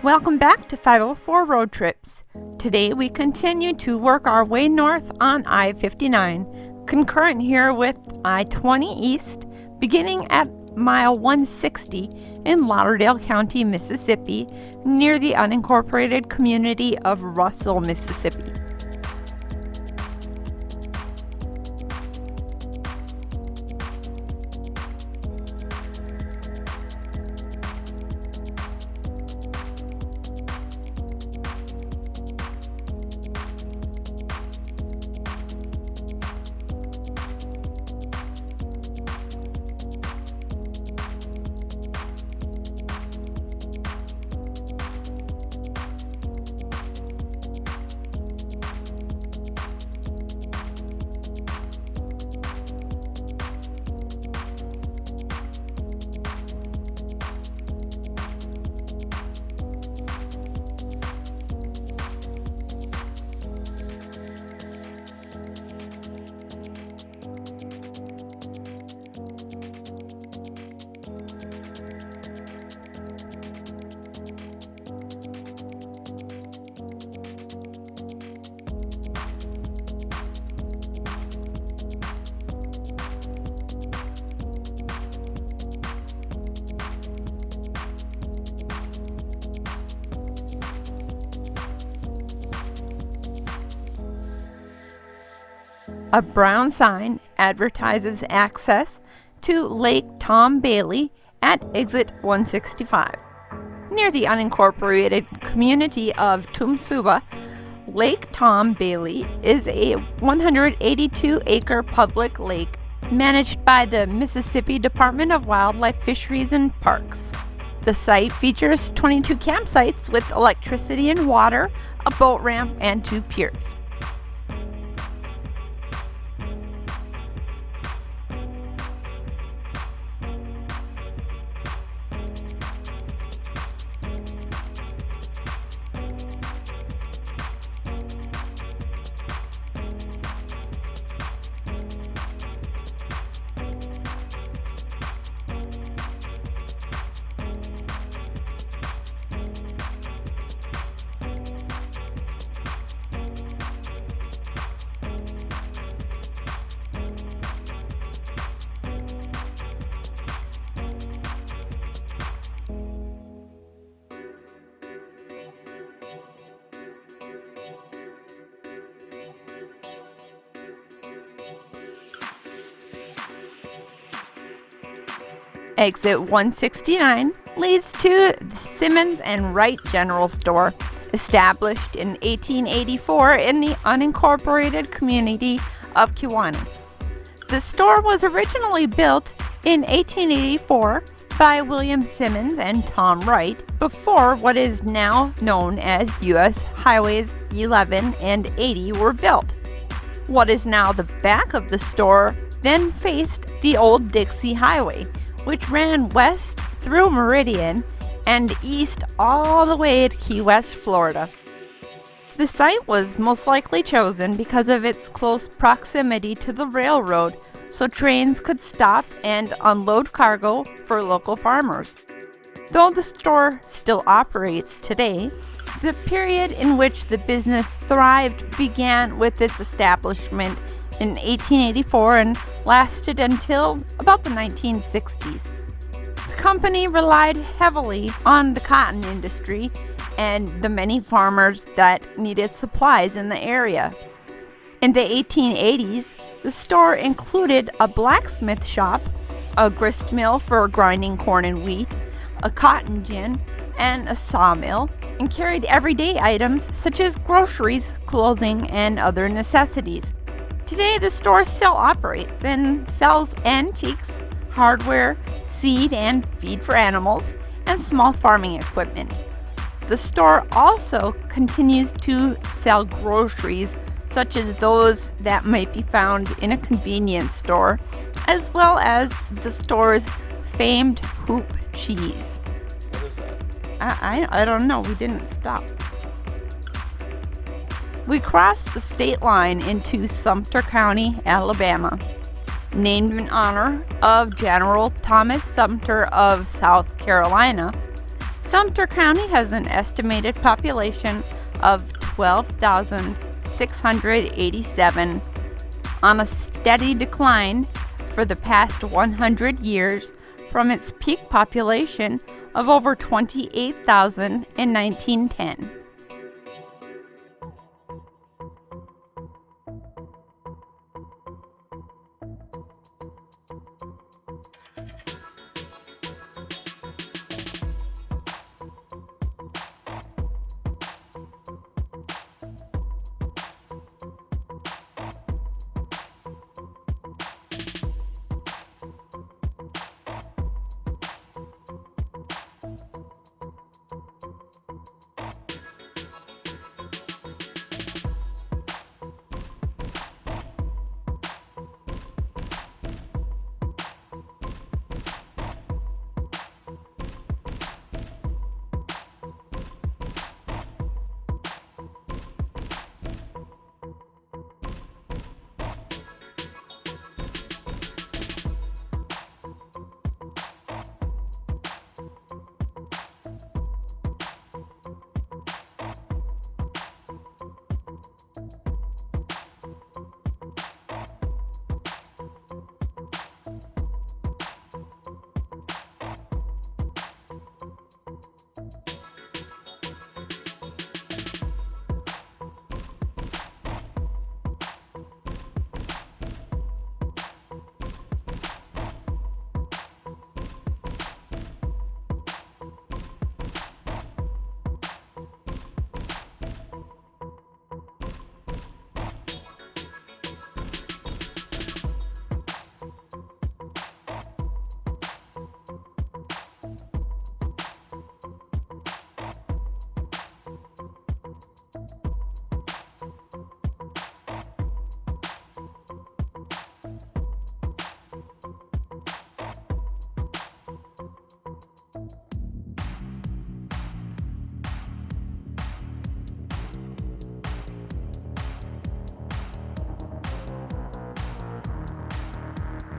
Welcome back to 504 Road Trips. Today we continue to work our way north on I-59, concurrent here with I-20 East, beginning at mile 160 in Lauderdale County, Mississippi, near the unincorporated community of Russell, Mississippi. A brown sign advertises access to Lake Tom Bailey at exit 165. Near the unincorporated community of Tumsuba, Lake Tom Bailey is a 182-acre public lake managed by the Mississippi Department of Wildlife, Fisheries, and Parks. The site features 22 campsites with electricity and water, a boat ramp, and 2 piers. Exit 169 leads to the Simmons and Wright General Store, established in 1884 in the unincorporated community of Kewanee. The store was originally built in 1884 by William Simmons and Tom Wright before what is now known as U.S. Highways 11 and 80 were built. What is now the back of the store then faced the old Dixie Highway, which ran west through Meridian and east all the way to Key West, Florida. The site was most likely chosen because of its close proximity to the railroad, so trains could stop and unload cargo for local farmers. Though the store still operates today, the period in which the business thrived began with its establishment in 1884 and lasted until about the 1960s. The company relied heavily on the cotton industry and the many farmers that needed supplies in the area. In the 1880s, the store included a blacksmith shop, a grist mill for grinding corn and wheat, a cotton gin, and a sawmill, and carried everyday items such as groceries, clothing, and other necessities. Today, the store still operates and sells antiques, hardware, seed and feed for animals, and small farming equipment. The store also continues to sell groceries, such as those that might be found in a convenience store, as well as the store's famed hoop cheese. What is that? I don't know. We didn't stop. We crossed the state line into Sumter County, Alabama. Named in honor of General Thomas Sumter of South Carolina, Sumter County has an estimated population of 12,687, on a steady decline for the past 100 years from its peak population of over 28,000 in 1910.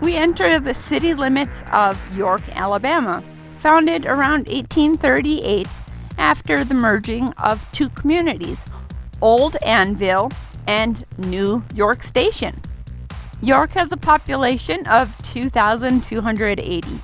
We enter the city limits of York, Alabama, founded around 1838 after the merging of two communities, Old Anvil and New York Station. York has a population of 2,280.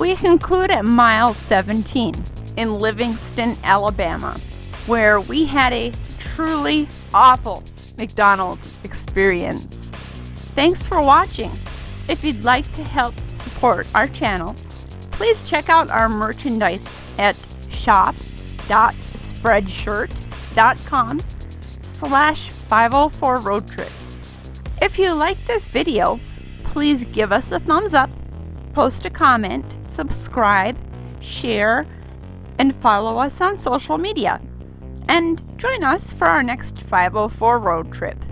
We conclude at mile 17 in Livingston, Alabama, where we had a truly awful McDonald's experience. Thanks for watching. If you'd like to help support our channel, please check out our merchandise at shop.spreadshirt.com/504roadtrips. If you like this video, please give us a thumbs up, post a comment, subscribe, share, and follow us on social media. And join us for our next 504 road trip.